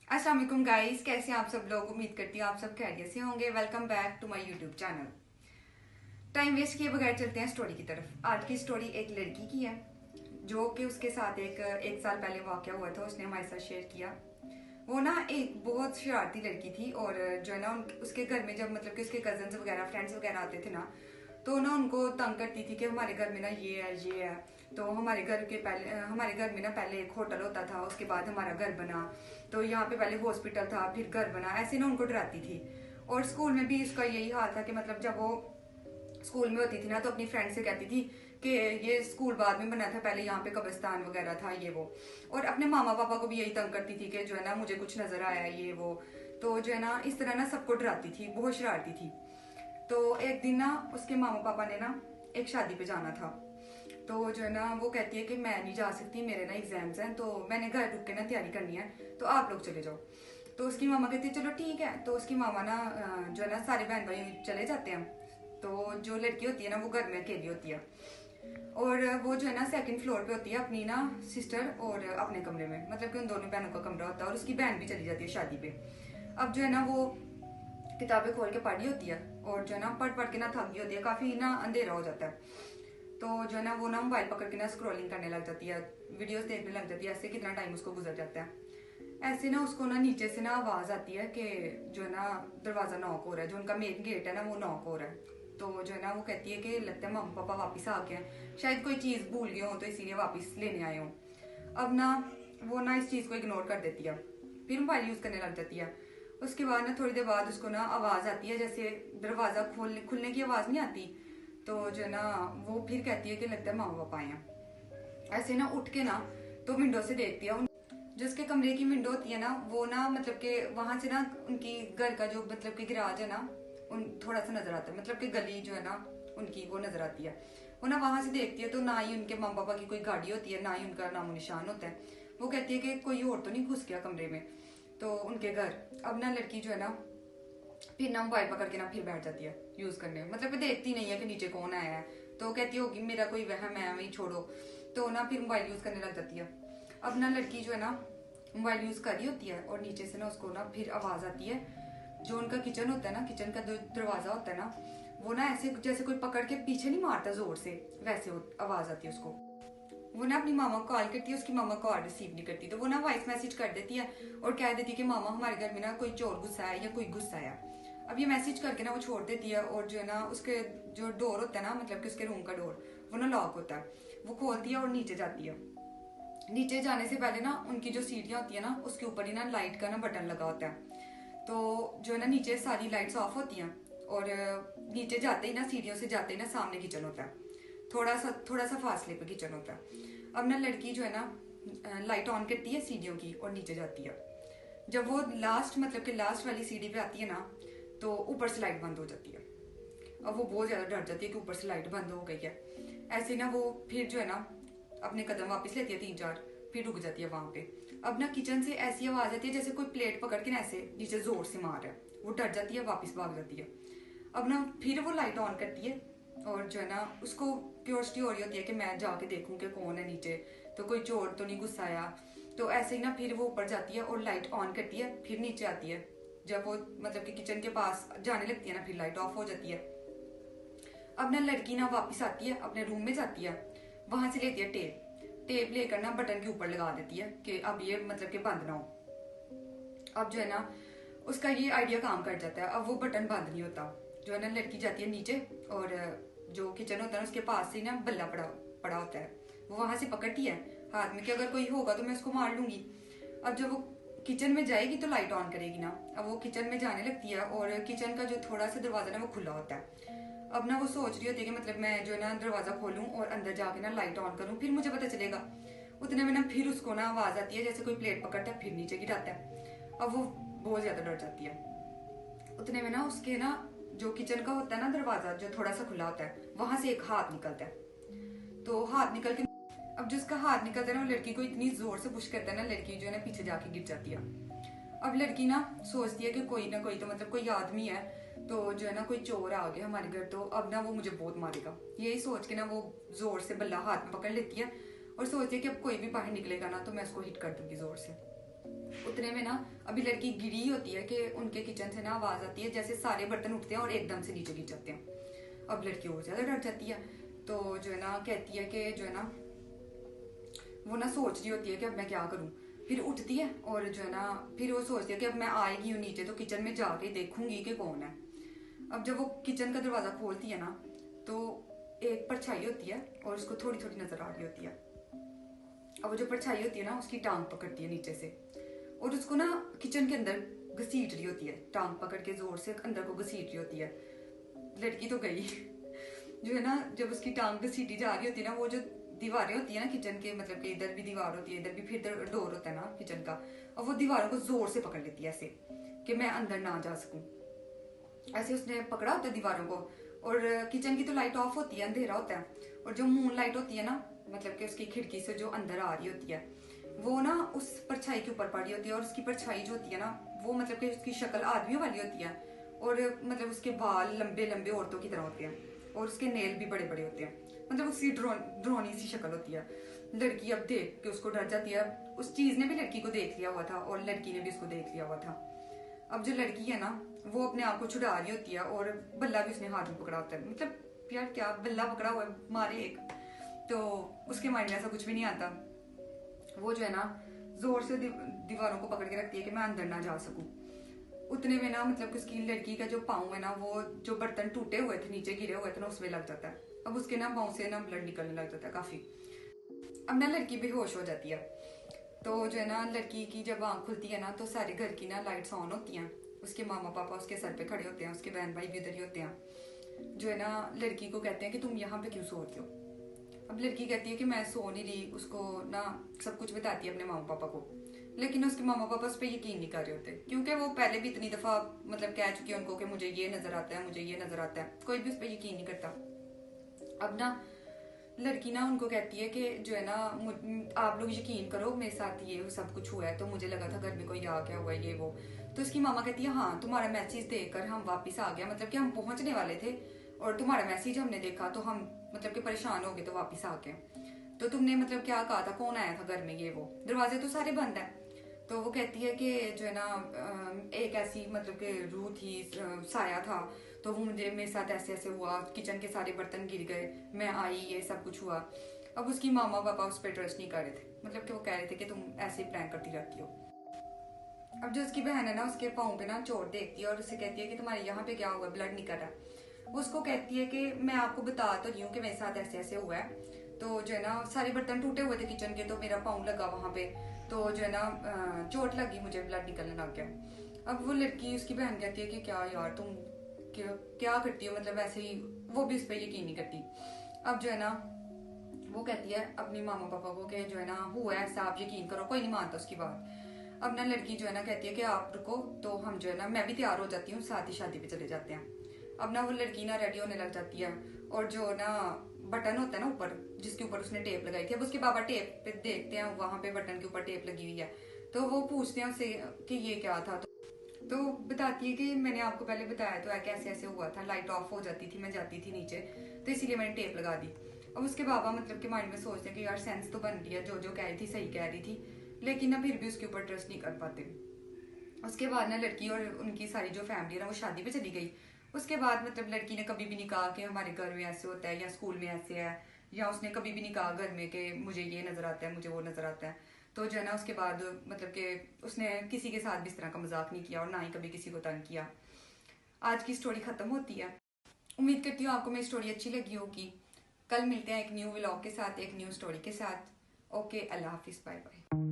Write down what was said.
अस्सलाम वालेकुम गाइस, कैसे हैं आप सब लोग। उम्मीद करती हूँ आप सब खैरियत से होंगे। Welcome back to my YouTube channel. Time waste किए बगैर चलते हैं स्टोरी की तरफ। आज की स्टोरी एक लड़की की है जो कि उसके साथ एक साल पहले वाक़या हुआ था। उसने हमारे साथ शेयर किया। वो ना एक बहुत शरारती लड़की थी और जो है ना उसके घर में जब मतलब कि उसके कजन्स वगैरह फ्रेंड्स वगैरह आते थे ना, तो ना उनको तंग करती थी कि हमारे घर में ना ये है। तो हमारे घर में ना पहले एक होटल होता था, उसके बाद हमारा घर बना। तो यहाँ पे पहले हॉस्पिटल था, फिर घर बना। ऐसे ना उनको डराती थी। और स्कूल में भी इसका यही हाल था कि मतलब जब वो स्कूल में होती थी ना तो अपनी फ्रेंड से कहती थी कि ये स्कूल बाद में बना था, पहले यहाँ पे कब्रिस्तान वगैरह था ये वो। और अपने मामा पापा को भी यही तंग करती थी कि जो है ना मुझे कुछ नजर आया ये वो। तो जो है ना इस तरह ना सबको डराती थी, बहुत शरारती थी। तो एक दिन ना उसके मामा पापा ने ना एक शादी पे जाना था। तो जो है ना वो कहती है कि मैं नहीं जा सकती, मेरे ना एग्जाम्स हैं, तो मैंने घर रुक के ना तैयारी करनी है, तो आप लोग चले जाओ। तो उसकी मामा कहती है चलो ठीक है। तो उसकी मामा ना जो है ना सारे बहन भाई चले जाते हैं। तो जो लड़की होती है ना वो घर में अकेली होती है। और वो जो है ना सेकंड फ्लोर पे होती है अपनी ना सिस्टर और अपने कमरे में, मतलब कि उन दोनों बहनों का कमरा होता है। और उसकी बहन भी चली जाती है शादी पे। अब जो है ना वो किताबें खोल के पढ़ी होती है और जो है ना पढ़ पढ़ के ना थक गई होती है, काफी ना अंधेरा हो जाता है। तो जो है ना वो ना मोबाइल पकड़ के ना स्क्रॉलिंग करने लग जाती है, वीडियोस देखने लग जाती है। ऐसे कितना टाइम उसको गुजर जाता है। ऐसे ना उसको ना नीचे से ना आवाज आती है कि जो है ना दरवाजा नॉक हो रहा है, जो उनका मेन गेट है ना वो नॉक हो रहा है। तो जो है ना वो कहती है कि लगता है मम्मी पापा वापस आ गए हैं, शायद कोई चीज भूल गए हो तो इसीलिए वापस लेने आए हो। अब ना वो ना इस चीज को इग्नोर कर देती है, फिर मोबाइल यूज करने लग जाती है। उसके बाद ना थोड़ी देर बाद उसको ना आवाज आती है, जैसे दरवाजा खुलने की आवाज नहीं आती। तो जो है ना वो फिर कहती है कि लगता है मामा पापा आए हैं। ऐसे ना उठ के ना तो विंडो से देखती है। जो उसके कमरे की विंडो होती है ना वो ना मतलब कि वहां से ना उनकी घर का जो मतलब कि गिराज है ना उन थोड़ा सा नजर आता है, मतलब कि गली जो है ना उनकी वो नजर आती है। वो ना वहां से देखती है तो ना ही उनके माँ पापा की कोई गाड़ी होती है, ना ही उनका नामो निशान होता है। वो कहती है कि कोई और तो नहीं घुस गया कमरे में, तो उनके घर। अब ना लड़की जो है ना फिर ना मोबाइल पकड़ के ना फिर बैठ जाती है यूज करने, मतलब कि देखती नहीं है कि नीचे कौन आया है। तो कहती होगी मेरा कोई वहम है, वही छोड़ो। तो ना फिर मोबाइल यूज करने लग जाती है। अब ना लड़की जो है ना मोबाइल यूज कर रही होती है और नीचे से ना उसको ना फिर आवाज आती है। जो उनका किचन होता है ना, किचन का जो दरवाजा होता है ना वो ना ऐसे जैसे कोई पकड़ के पीछे नहीं मारता जोर से, वैसे आवाज आती है उसको। वो ना अपनी मामा को कॉल करती है, उसकी मामा कॉल रिसीव नहीं करती। तो वो ना वॉइस मैसेज कर देती है और कह देती है कि मामा हमारे घर में ना कोई चोर गुस्सा है या कोई गुस्सा है। अब ये मैसेज करके ना वो छोड़ देती है। और जो है ना उसके जो डोर होता है ना, मतलब कि उसके रूम का डोर वो ना लॉक होता है। वो खोलती है और नीचे जाती है। नीचे जाने से पहले ना उनकी जो सीढ़ियाँ होती है ना उसके ऊपर ही ना लाइट का ना बटन लगा होता है। तो जो है ना नीचे सारी लाइट्स ऑफ होती हैं। और नीचे जाते ही ना सीढ़ियों से जाते ही ना सामने किचन होता है, थोड़ा सा फासले पे किचन होता है। अब ना लड़की जो है ना लाइट ऑन करती है सीढ़ियों की और नीचे जाती है। जब वो लास्ट मतलब कि लास्ट वाली सीढ़ी पे आती है ना तो ऊपर से लाइट बंद हो जाती है। अब वो बहुत ज्यादा डर जाती है कि ऊपर से लाइट बंद हो गई है। ऐसे ना वो फिर जो है ना अपने कदम वापस लेती है 3-4, फिर रुक जाती है वहां पे। अब ना किचन से ऐसी आवाज आती है जैसे कोई प्लेट पकड़ के ना ऐसे नीचे जोर से मार रहा है। वो डर जाती है, वापस भाग जाती है। अब ना फिर वो लाइट ऑन करती है और जो है ना उसको क्यूरियोसिटी हो रही होती है कि मैं जाके देखूं कि कौन है नीचे, तो कोई चोर तो नहीं गुस्सा आया। तो ऐसे ही ना फिर वो ऊपर जाती है और लाइट ऑन करती है, फिर नीचे आती है। जब वो मतलब कि किचन के पास जाने लगती है ना फिर लाइट ऑफ हो जाती है। अब ना लड़की ना वापस आती है, अपने रूम में जाती है, वहां से लेती है टेप। टेप लेकर ना बटन के ऊपर लगा देती है कि अब ये मतलब कि बंद ना हो। अब जो है ना उसका ये आइडिया काम कर जाता है। अब वो बटन बंद नहीं होता। जो है ना लड़की जाती है नीचे और जो किचन होता है उसके पास से ना बल्ला पड़ा पड़ा होता है। वो वहां से पकड़ती है हाथ में कि अगर कोई होगा तो मैं उसको मार लूंगी। अब जब वो किचन में जाएगी तो लाइट ऑन करेगी ना। अब वो किचन में जाने लगती है और किचन का जो थोड़ा सा दरवाजा ना वो खुला होता है। अब ना वो सोच रही होती है कि मतलब मैं जो है ना दरवाजा खोलूं और अंदर जाके ना लाइट ऑन करूं, फिर मुझे पता चलेगा। उतने में ना फिर उसको ना आवाज आती है जैसे कोई प्लेट पकड़ता है, फिर नीचे गिराता है। अब वो बहुत ज्यादा डर जाती है। उतने में ना उसके ना जो किचन का होता है ना दरवाजा जो थोड़ा सा खुला होता है, वहां से एक हाथ निकलता है। तो हाथ निकल के अब जो उसका हाथ निकलता है ना वो लड़की को इतनी जोर से पुश करता है ना, लड़की जो है ना पीछे जाके गिर जाती है। अब लड़की ना सोचती है कि कोई ना कोई तो मतलब कोई आदमी है, तो जो है ना कोई चोर आ गया हमारे घर, तो अब ना वो मुझे बहुत मारेगा। यही सोच के ना वो जोर से बल्ला हाथ में पकड़ लेती है और सोचती है कि अब कोई भी बाहर निकलेगा ना तो मैं उसको हिट कर दूंगी जोर से। उतने में ना अभी लड़की गिरी होती है कि उनके किचन से ना आवाज आती है जैसे सारे बर्तन उठते हैं और एकदम से नीचे गिर जाते हैं। अब लड़की और ज्यादा डर जाती है, तो जो है ना कहती है कि जो है ना वो ना सोच रही होती है कि अब मैं क्या करूं। फिर उठती है और जो है ना फिर वो सोचती है कि अब मैं आएगी हूँ नीचे तो किचन में जाके देखूंगी कि कौन है। अब जब वो किचन का दरवाजा खोलती है ना तो एक परछाई होती है और उसको थोड़ी थोड़ी नजर आ रही होती है। अब वो जो परछाई होती है ना उसकी टांग पकड़ती है नीचे से और उसको ना किचन के अंदर घसीट रही होती है, टांग पकड़ के जोर से अंदर को घसीट रही होती है। लड़की तो गई जो है ना जब उसकी टांग घसीटी जा रही होती है ना, वो जो दीवारें होती है ना किचन के, मतलब कि इधर भी दीवार होती है इधर भी फिर डोर होता है ना किचन का, और वो दीवारों को जोर से पकड़ लेती है ऐसे कि मैं अंदर ना जा सकूं। ऐसे उसने पकड़ा होता है दीवारों को। और किचन की तो लाइट ऑफ होती है, अंधेरा होता है, और जो मून लाइट होती है ना मतलब कि उसकी खिड़की से जो अंदर आ रही होती है वो ना उस परछाई के ऊपर पड़ी होती है। और उसकी परछाई जो होती है ना वो मतलब कि उसकी शक्ल आदमियों वाली होती है और मतलब उसके बाल लंबे लंबे औरतों की तरह होते हैं और उसके नेल भी बड़े बड़े होते हैं, मतलब उसकी ड्रोनी सी शक्ल होती है। लड़की अब देख के उसको डर जाती है। उस चीज ने भी लड़की को देख लिया हुआ था और लड़की ने भी उसको देख लिया हुआ था। अब जो लड़की है ना वो अपने आप को छुड़ा रही होती है और बल्ला भी उसने हाथ में पकड़ा होता है। मतलब यार क्या बल्ला पकड़ा हुआ है मारे एक, तो उसके माइंड में ऐसा कुछ भी नहीं आता। वो जो है ना जोर से दीवारों को पकड़ के रखती है कि मैं अंदर ना जा सकूं। उतने में ना मतलब उसकी लड़की का जो पाँव है ना वो जो बर्तन टूटे हुए थे नीचे गिरे हुए थे ना उसमें लग जाता है। अब उसके ना पाँव से ना ब्लड निकलने लग जाता है काफी। अब ना लड़की बेहोश हो जाती है। तो जो है ना लड़की की जब आँख खुलती है ना तो सारे घर की ना लाइट्स ऑन होती हैं। उसके मामा पापा उसके सर पे खड़े होते हैं, उसके बहन भाई भी उधर ही होते हैं। जो है ना लड़की को कहते हैं कि तुम यहाँ पे क्यों सो रही हो। अब लड़की कहती है कि मैं सो नहीं रही। उसको ना सब कुछ बताती है अपने मामा पापा को, लेकिन उसके मामा पापा उस पर यकीन नहीं कर रहे होते क्योंकि वो पहले भी इतनी दफा मतलब कह चुकी है उनको कि मुझे ये नजर आता है मुझे ये नजर आता है, कोई भी उस पर यकीन नहीं करता। अब ना लड़की ना उनको कहती है कि जो है ना आप लोग यकीन करो मेरे साथ ये सब कुछ हुआ है, तो मुझे लगा था घर में कोई आ गया हुआ है ये वो। तो उसकी मामा कहती है हाँ तुम्हारा मैसेज देखकर हम वापस आ गया, मतलब कि हम पहुंचने वाले थे और तुम्हारा मैसेज हमने देखा तो हम मतलब कि परेशान हो गए तो वापस आ गए। तो तुमने मतलब क्या कहा था, कौन आया था घर में ये वो, दरवाजे तो सारे बंद है। तो वो कहती है कि जो है ना एक ऐसी मतलब कि रूह थी, साया था, तो वो मुझे मेरे साथ ऐसे ऐसे हुआ, किचन के सारे बर्तन गिर गए, मैं आई ये सब कुछ हुआ। अब उसकी मामा पापा उस पर ट्रस्ट नहीं कर रहे थे, मतलब कि वो कह रहे थे कि तुम ऐसे ही प्रैंक करती रहती हो। अब जो उसकी बहन है ना उसके पाँव पे ना चोट देखती है और उससे कहती है कि तुम्हारे यहाँ पे क्या हुआ, ब्लड निकल रहा है। वो उसको कहती है कि मैं आपको बता तो रही हूँ कि मेरे साथ ऐसे ऐसे हुआ है। तो जो है ना सारे बर्तन टूटे हुए थे किचन के, तो मेरा पाँव लगा वहां पे, तो जो है ना चोट लगी मुझे, ब्लड निकलने लग गया। अब वो लड़की उसकी बहन कहती है कि क्या यार तुम क्या करती हो, मतलब ऐसे ही वो भी उस पर यकीन नहीं करती। अब जो है ना वो कहती है अपनी मामा पापा को कि जो है ना हुआ है ऐसा, आप यकीन करो, कोई नहीं मानता उसकी बात। अब ना लड़की जो है ना कहती है कि आप रुको, तो हम जो है ना मैं भी तैयार हो जाती हूँ, साथ ही शादी पे चले जाते हैं। अब ना वो लड़की ना रेडी होने लग जाती है और जो ना बटन होता है ना ऊपर जिसके ऊपर उसने टेप लगाई थी, अब उसके बाबा टेप पे देखते हैं वहां पे बटन के ऊपर टेप लगी हुई है। तो वो पूछते हैं उससे कि ये क्या था, तो बताती है कि मैंने आपको पहले बताया तो है कि ऐसे ऐसे हुआ था, लाइट ऑफ हो जाती थी मैं जाती थी नीचे तो इसीलिए मैंने टेप लगा दी। अब उसके बाबा मतलब के माइंड में सोचते हैं कि यार सेंस तो बन रही है, जो जो कह रही थी सही कह रही थी, लेकिन ना फिर भी उसके ऊपर ट्रस्ट नहीं कर पाते। उसके बाद ना लड़की और उनकी सारी जो फैमिली है ना वो शादी पे चली गई। उसके बाद मतलब लड़की ने कभी भी नहीं कहा कि हमारे घर में ऐसे होता है या स्कूल में ऐसे है, या उसने कभी भी नहीं कहा घर में कि मुझे ये नजर आता है मुझे वो नजर आता है। तो जो है ना उसके बाद मतलब कि उसने किसी के साथ भी इस तरह का मजाक नहीं किया और ना ही कभी किसी को तंग किया। आज की स्टोरी खत्म होती है। उम्मीद करती हूँ आपको मेरी स्टोरी अच्छी लगी होगी। कल मिलते हैं एक न्यू व्लॉग के साथ, एक न्यू स्टोरी के साथ। ओके, अल्लाह हाफिज, बाय बाय।